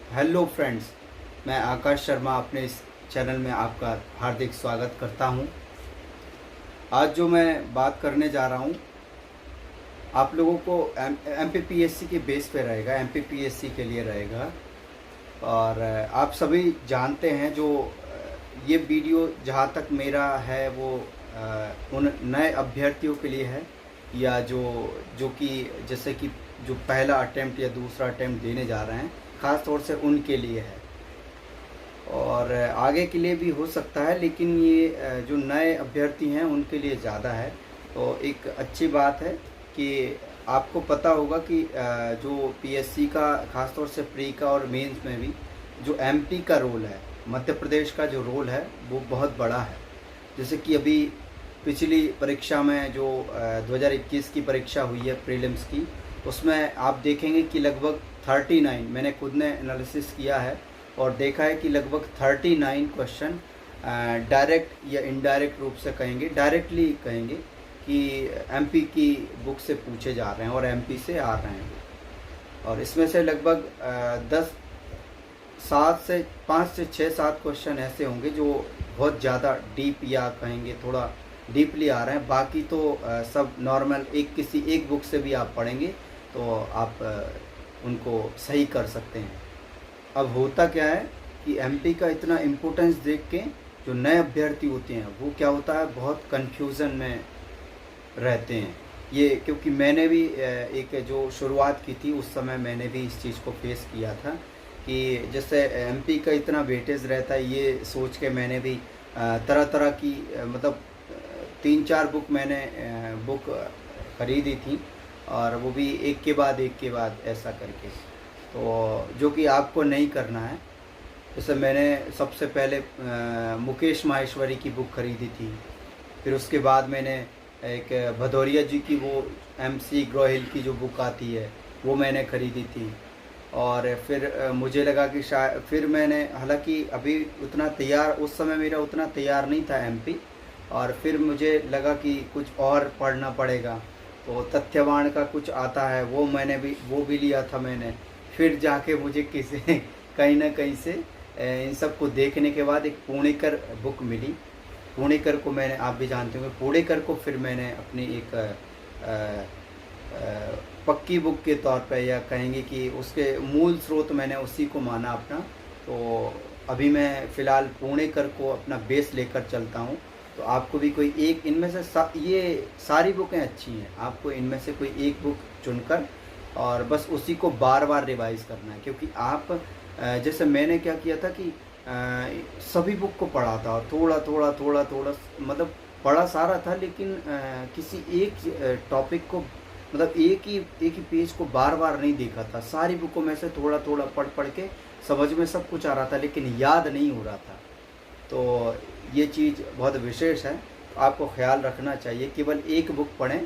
Hello friends, मैं आकाश शर्मा अपने इस चैनल में आपका हार्दिक स्वागत करता हूं। आज जो मैं बात करने जा रहा हूं आप लोगों को एमपीपीएससी के बेस पे रहेगा, एमपीपीएससी के लिए रहेगा। और आप सभी जानते हैं जो ये वीडियो जहां तक मेरा है वो उन नए अभ्यर्थियों के लिए है, या जो कि जैसे कि जो पहला अटेम्प्ट या दूसरा अटेम्प्ट देने जा रहे हैं, ख़ास तौर से उनके लिए है। और आगे के लिए भी हो सकता है, लेकिन ये जो नए अभ्यर्थी हैं उनके लिए ज़्यादा है। तो एक अच्छी बात है कि आपको पता होगा कि जो पीएससी का ख़ास तौर से प्री का और मेंस में भी जो एमपी का रोल है, मध्य प्रदेश का जो रोल है वो बहुत बड़ा है। जैसे कि अभी पिछली परीक्षा में जो 2021 की परीक्षा हुई है प्रीलिम्स की, उसमें आप देखेंगे कि लगभग 39, मैंने खुद ने एनालिसिस किया है और देखा है कि लगभग 39 क्वेश्चन डायरेक्ट या इनडायरेक्ट रूप से कहेंगे, डायरेक्टली कहेंगे कि एमपी की बुक से पूछे जा रहे हैं और एमपी से आ रहे हैं। और इसमें से लगभग 5 से 6-7 क्वेश्चन ऐसे होंगे जो बहुत ज़्यादा डीप या कहेंगे थोड़ा डीपली आ रहे हैं। बाकी तो सब नॉर्मल किसी एक बुक से भी आप पढ़ेंगे तो आप उनको सही कर सकते हैं। अब होता क्या है कि एमपी का इतना इम्पोर्टेंस देख के जो नए अभ्यर्थी होते हैं वो क्या होता है, बहुत कन्फ्यूज़न में रहते हैं। ये क्योंकि मैंने भी एक जो शुरुआत की थी उस समय मैंने भी इस चीज़ को फेस किया था कि जैसे एमपी का इतना वेटेज रहता है, ये सोच के मैंने भी तरह तरह की मतलब 3-4 बुक मैंने बुक खरीदी थी, और वो भी एक के बाद ऐसा करके। तो जो कि आपको नहीं करना है। जैसे मैंने सबसे पहले मुकेश माहेश्वरी की बुक खरीदी थी, फिर उसके बाद मैंने एक भदौरिया जी की वो एमसी ग्रोहिल की जो बुक आती है वो मैंने खरीदी थी। और फिर मुझे लगा कि शायद फिर मैंने, हालांकि अभी उतना तैयार उस समय मेरा उतना तैयार नहीं था एमपी, और फिर मुझे लगा कि कुछ और पढ़ना पड़ेगा। तो तथ्यवान का कुछ आता है वो भी लिया था मैंने। फिर जाके मुझे किसी कहीं ना कहीं से इन सब को देखने के बाद एक पुणेकर बुक मिली। पुणेकर को मैंने, आप भी जानते होंगे पुणेकर को, फिर मैंने अपनी एक पक्की बुक के तौर पे, या कहेंगे कि उसके मूल स्रोत मैंने उसी को माना अपना। तो अभी मैं फ़िलहाल पुणेकर को अपना बेस लेकर चलता हूँ। तो आपको भी कोई एक इनमें से ये सारी बुकें अच्छी हैं, आपको इनमें से कोई एक बुक चुनकर और बस उसी को बार बार रिवाइज़ करना है। क्योंकि आप जैसे मैंने क्या किया था कि सभी बुक को पढ़ा था और थोड़ा मतलब पढ़ा सारा था, लेकिन किसी एक टॉपिक को मतलब एक ही पेज को बार बार नहीं देखा था। सारी बुकों में से थोड़ा थोड़ा पढ़ के समझ में सब कुछ आ रहा था, लेकिन याद नहीं हो रहा था। तो ये चीज़ बहुत विशेष है, आपको ख्याल रखना चाहिए। केवल एक बुक पढ़ें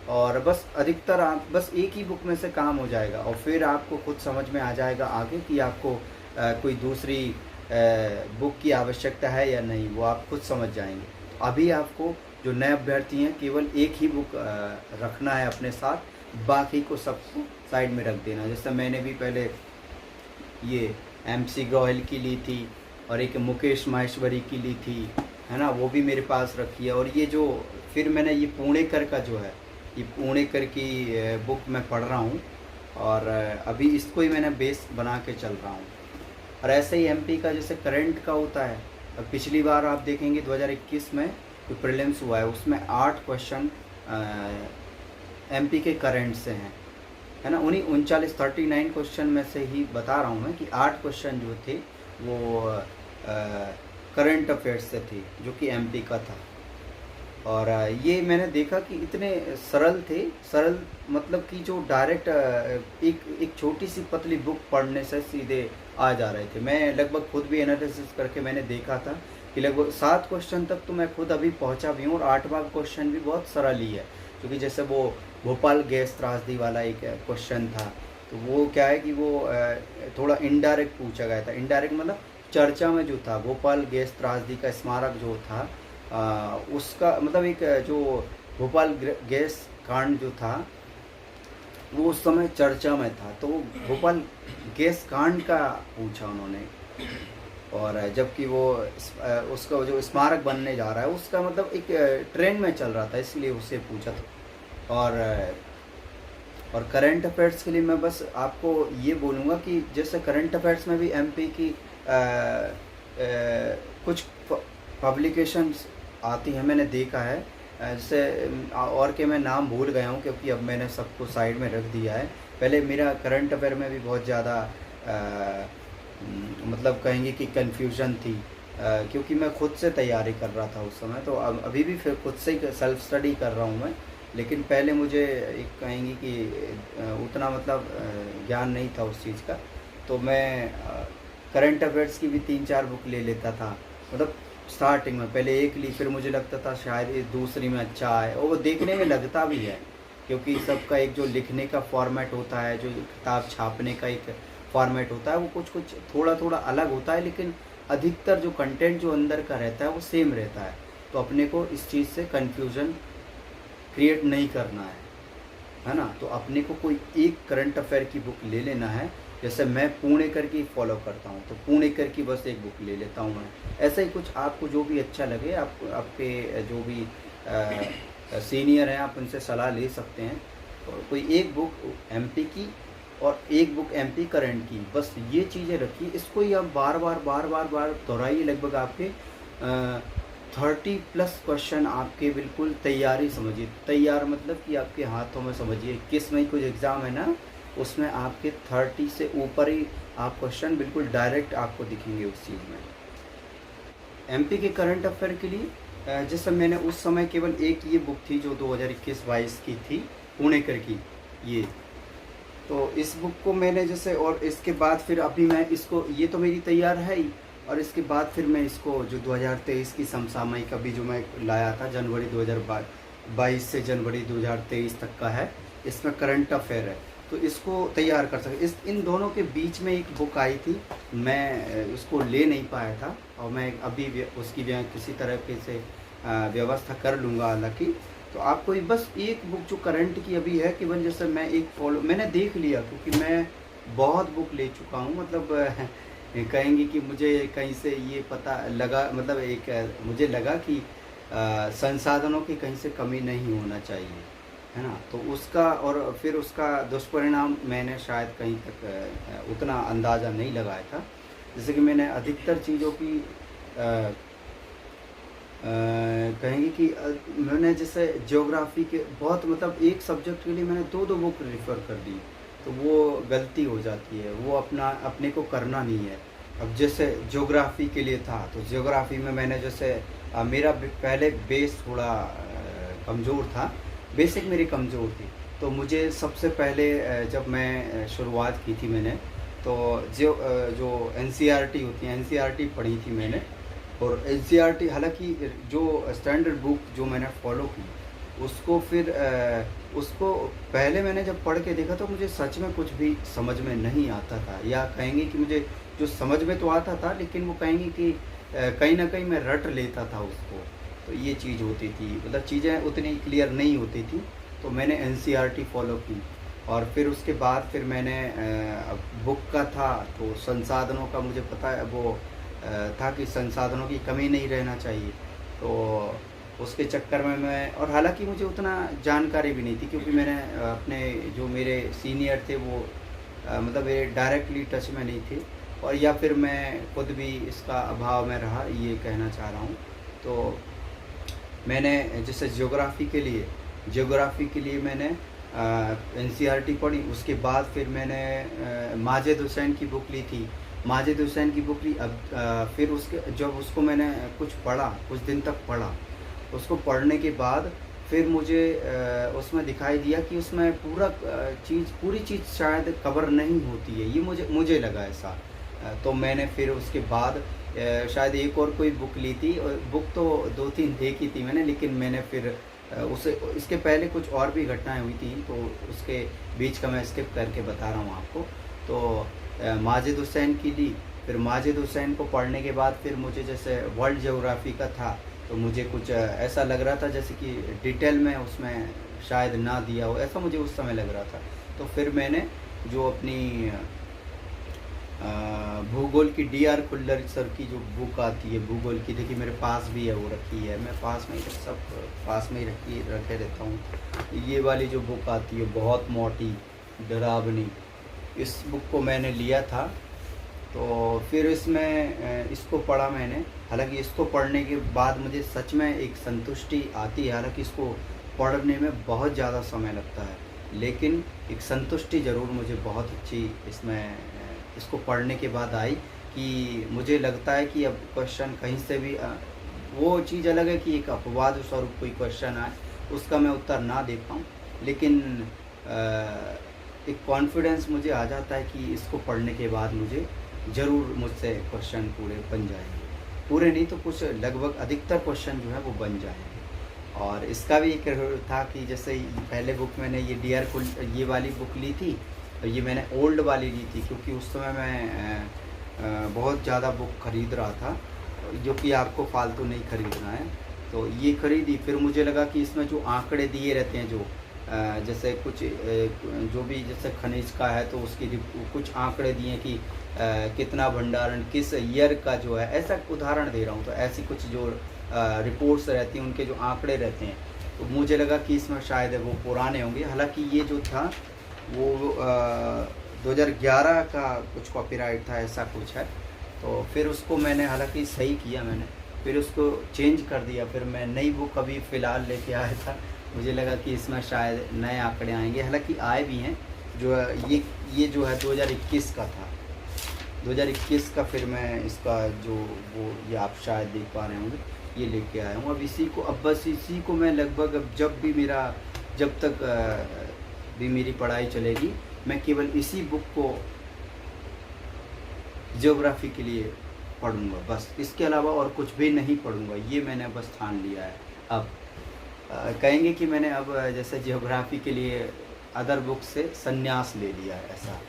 और बस अधिकतर आप बस एक ही बुक में से काम हो जाएगा, और फिर आपको खुद समझ में आ जाएगा आगे कि आपको कोई दूसरी बुक की आवश्यकता है या नहीं, वो आप खुद समझ जाएंगे। अभी आपको जो नए अभ्यर्थी हैं केवल एक ही बुक रखना है अपने साथ, बाकी को सबको साइड में रख देना। जैसे मैंने भी पहले ये एमसी ग्रोहिल की ली थी और एक मुकेश माहेश्वरी की ली थी, है ना, वो भी मेरे पास रखी है। और ये जो फिर मैंने ये पुणेकर का जो है, ये पुणेकर की बुक मैं पढ़ रहा हूँ, और अभी इसको ही मैंने बेस बना के चल रहा हूँ। और ऐसे ही एमपी का जैसे करंट का होता है, अब पिछली बार आप देखेंगे 2021 में जो प्रीलिम्स हुआ है उसमें 8 क्वेश्चन एमपी के करंट से हैं, है ना। उन्हीं 39 क्वेश्चन में से ही बता रहा हूँ मैं कि 8 क्वेश्चन जो थे वो करंट अफेयर्स से थे, जो कि एमपी का था। और ये मैंने देखा कि इतने सरल थे, सरल मतलब कि जो डायरेक्ट एक छोटी सी पतली बुक पढ़ने से सीधे आ जा रहे थे। मैं लगभग खुद भी एनालिसिस करके मैंने देखा था कि लगभग 7 क्वेश्चन तक तो मैं खुद अभी पहुंचा भी हूँ, और 8वां क्वेश्चन भी बहुत सरल ही है। क्योंकि जैसे वो भोपाल गैस त्रासदी वाला एक क्वेश्चन था, तो वो क्या है कि वो थोड़ा इनडायरेक्ट पूछा गया था। इनडायरेक्ट मतलब चर्चा में जो था भोपाल गैस त्रासदी का स्मारक जो था, उसका मतलब एक जो भोपाल गैस कांड जो था वो उस समय चर्चा में था। तो वो भोपाल गैस कांड का पूछा उन्होंने, और जबकि वो उसका जो स्मारक बनने जा रहा है उसका मतलब एक ट्रेंड में चल रहा था, इसलिए उससे पूछा था। और करंट अफेयर्स के लिए मैं बस आपको ये बोलूँगा कि जैसे करंट अफेयर्स में भी एमपी की कुछ पब्लिकेशंस आती हैं, मैंने देखा है। जैसे और के मैं नाम भूल गया हूँ क्योंकि अब मैंने सबको साइड में रख दिया है। पहले मेरा करंट अफेयर में भी बहुत ज़्यादा मतलब कहेंगे कि कन्फ्यूजन थी, क्योंकि मैं खुद से तैयारी कर रहा था उस समय। तो अब अभी भी फिर खुद से ही सेल्फ स्टडी कर रहा हूँ मैं। लेकिन पहले मुझे एक कहेंगे कि उतना मतलब ज्ञान नहीं था उस चीज़ का। तो मैं करंट अफेयर्स की भी 3-4 बुक ले लेता था। मतलब स्टार्टिंग में पहले एक ली, फिर मुझे लगता था शायद ये दूसरी में अच्छा है, और वो देखने में लगता भी है, क्योंकि सबका एक जो लिखने का फॉर्मेट होता है, जो किताब छापने का एक फॉर्मेट होता है, वो कुछ कुछ थोड़ा थोड़ा अलग होता है, लेकिन अधिकतर जो कंटेंट जो अंदर का रहता है वो सेम रहता है। तो अपने को इस चीज़ से कन्फ्यूज़न क्रिएट नहीं करना है ना। तो अपने को कोई एक करंट अफेयर की बुक ले लेना है। जैसे मैं पुणेकर की फॉलो करता हूँ, तो पुणेकर की बस एक बुक ले लेता हूँ मैं। ऐसा ही कुछ आपको जो भी अच्छा लगे, आप आपके जो भी सीनियर हैं आप उनसे सलाह ले सकते हैं। और कोई एक बुक एमपी की और एक बुक एमपी करंट की, बस ये चीज़ें रखिए। इसको ही आप बार बार दोहराइए। लगभग आपके 30+ क्वेश्चन आपके बिल्कुल तैयारी समझिए। तैयार मतलब कि आपके हाथों में समझिए। किस में कुछ एग्ज़ाम है ना, उसमें आपके 30 से ऊपर ही आप क्वेश्चन बिल्कुल डायरेक्ट आपको दिखेंगे उस चीज़ में। एमपी के करंट अफेयर के लिए जैसे मैंने उस समय केवल एक ये बुक थी जो 2021-22 की थी, पुणेकर की ये। तो इस बुक को मैंने जैसे, और इसके बाद फिर अभी मैं इसको, ये तो मेरी तैयार है ही, और इसके बाद फिर मैं इसको जो 2023 की समसामयिक अभी जो मैं लाया था, जनवरी 2022 से जनवरी 2023 तक का है, इसमें करंट अफेयर है, तो इसको तैयार कर सके। इन दोनों के बीच में एक बुक आई थी, मैं उसको ले नहीं पाया था, और मैं अभी उसकी किसी तरह से व्यवस्था कर लूँगा हालांकि। तो आपको बस एक बुक जो करंट की अभी है, केवल जैसे मैं एक फॉलो मैंने देख लिया, क्योंकि मैं बहुत बुक ले चुका हूँ। मतलब कहेंगे कि मुझे कहीं से ये पता लगा, मतलब एक मुझे लगा कि संसाधनों की कहीं से कमी नहीं होना चाहिए, है ना। तो उसका, और फिर उसका दुष्परिणाम मैंने शायद कहीं तक उतना अंदाज़ा नहीं लगाया था। जैसे कि मैंने अधिकतर चीज़ों की कहेंगे कि मैंने जैसे ज्योग्राफी के बहुत, मतलब एक सब्जेक्ट के लिए मैंने 2-2 बुक रेफ़र कर दी, तो वो गलती हो जाती है, वो अपने को करना नहीं है। अब जैसे ज्योग्राफी के लिए था, तो ज्योग्राफी में मैंने जैसे मेरा पहले बेस थोड़ा कमज़ोर था, बेसिक मेरी कमज़ोर थी। तो मुझे सबसे पहले जब मैं शुरुआत की थी मैंने, तो जो एनसीईआरटी होती है, एनसीईआरटी पढ़ी थी मैंने। और एनसीईआरटी, हालांकि जो स्टैंडर्ड बुक जो मैंने फॉलो की, उसको फिर उसको पहले मैंने जब पढ़ के देखा तो मुझे सच में कुछ भी समझ में नहीं आता था, या कहेंगे कि मुझे जो समझ में तो आता था, लेकिन वो कहेंगे कि कहीं ना कहीं मैं रट लेता था उसको। तो ये चीज़ होती थी, मतलब चीज़ें उतनी क्लियर नहीं होती थी। तो मैंने एनसीईआरटी फॉलो की, और फिर उसके बाद फिर मैंने बुक का था, तो संसाधनों का मुझे पता है वो था कि संसाधनों की कमी नहीं रहना चाहिए। तो उसके चक्कर में मैं, और हालांकि मुझे उतना जानकारी भी नहीं थी, क्योंकि मैंने अपने जो मेरे सीनियर थे वो मतलब मेरे डायरेक्टली टच में नहीं थे, और या फिर मैं खुद भी इसका अभाव में रहा, ये कहना चाह रहा हूँ। तो मैंने जैसे ज्योग्राफ़ी के लिए मैंने एनसीईआरटी पढ़ी। उसके बाद फिर मैंने माजिद हुसैन की बुक ली थी, माजिद हुसैन की बुक ली। अब फिर उसके जब उसको मैंने कुछ पढ़ा, कुछ दिन तक पढ़ा, उसको पढ़ने के बाद फिर मुझे उसमें दिखाई दिया कि उसमें पूरी चीज़ शायद कवर नहीं होती है, ये मुझे लगा ऐसा। तो मैंने फिर उसके बाद शायद एक और कोई बुक ली थी, और बुक तो 2-3 देखी थी मैंने, लेकिन मैंने फिर उसे, इसके पहले कुछ और भी घटनाएं हुई थी, तो उसके बीच का मैं स्किप करके बता रहा हूँ आपको। तो माजिद हुसैन की ली, फिर माजिद हुसैन को पढ़ने के बाद फिर मुझे जैसे वर्ल्ड ज्योग्राफी का था, तो मुझे कुछ ऐसा लग रहा था जैसे कि डिटेल में उसमें शायद ना दिया हो, ऐसा मुझे उस समय लग रहा था। तो फिर मैंने जो अपनी भूगोल की डी.आर. कुल्लर सर की जो बुक आती है भूगोल की, देखिए मेरे पास भी है, वो रखी है, मैं पास में ही सब पास में ही रखे रहता हूँ। ये वाली जो बुक आती है बहुत मोटी, डरावनी, इस बुक को मैंने लिया था। तो फिर इसमें इसको पढ़ा मैंने। हालांकि इसको पढ़ने के बाद मुझे सच में एक संतुष्टि आती है। हालांकि इसको पढ़ने में बहुत ज़्यादा समय लगता है, लेकिन एक संतुष्टि ज़रूर मुझे बहुत अच्छी इसमें इसको पढ़ने के बाद आई कि मुझे लगता है कि अब क्वेश्चन कहीं से भी वो चीज़ अलग है कि एक अपवाद स्वरूप कोई क्वेश्चन आए उसका मैं उत्तर ना दे पाऊँ, लेकिन एक कॉन्फिडेंस मुझे आ जाता है कि इसको पढ़ने के बाद मुझे ज़रूर मुझसे क्वेश्चन पूरे बन जाएंगे। पूरे नहीं तो कुछ लगभग अधिकतर क्वेश्चन जो है वो बन जाएंगे। और इसका भी एक था कि जैसे पहले बुक मैंने ये डी.आर. ये वाली बुक ली थी, और ये मैंने ओल्ड वाली ली थी क्योंकि उस समय मैं बहुत ज़्यादा बुक ख़रीद रहा था, जो कि आपको फालतू नहीं ख़रीदना है। तो ये ख़रीदी, फिर मुझे लगा कि इसमें जो आंकड़े दिए रहते हैं, जो जैसे कुछ जो भी जैसे खनिज का है तो उसकी कुछ आंकड़े दिए कि कितना भंडारण किस ईयर का जो है, ऐसा उदाहरण दे रहा हूँ। तो ऐसी कुछ जो रिपोर्ट्स रहती हैं, उनके जो आंकड़े रहते हैं, तो मुझे लगा कि इसमें शायद वो पुराने होंगे। हालांकि ये जो था वो 2011 का कुछ कॉपीराइट था, ऐसा कुछ है। तो फिर उसको मैंने हालांकि सही किया, मैंने फिर उसको चेंज कर दिया। फिर मैं नई बुक अभी फ़िलहाल लेके आया था, मुझे लगा कि इसमें शायद नए आंकड़े आएंगे, हालांकि आए भी हैं। जो ये जो है 2021 का था, 2021 का। फिर मैं इसका जो वो ये आप शायद देख पा रहे होंगे, ये लेके आया हूँ। अब इसी को, अब बस इसी को मैं लगभग अब जब तक भी मेरी पढ़ाई चलेगी, मैं केवल इसी बुक को ज्योग्राफी के लिए पढ़ूँगा, बस। इसके अलावा और कुछ भी नहीं पढ़ूँगा, ये मैंने बस ठान लिया है। अब कहेंगे कि मैंने अब जैसे ज्योग्राफी के लिए अदर बुक से संन्यास ले लिया है, ऐसा।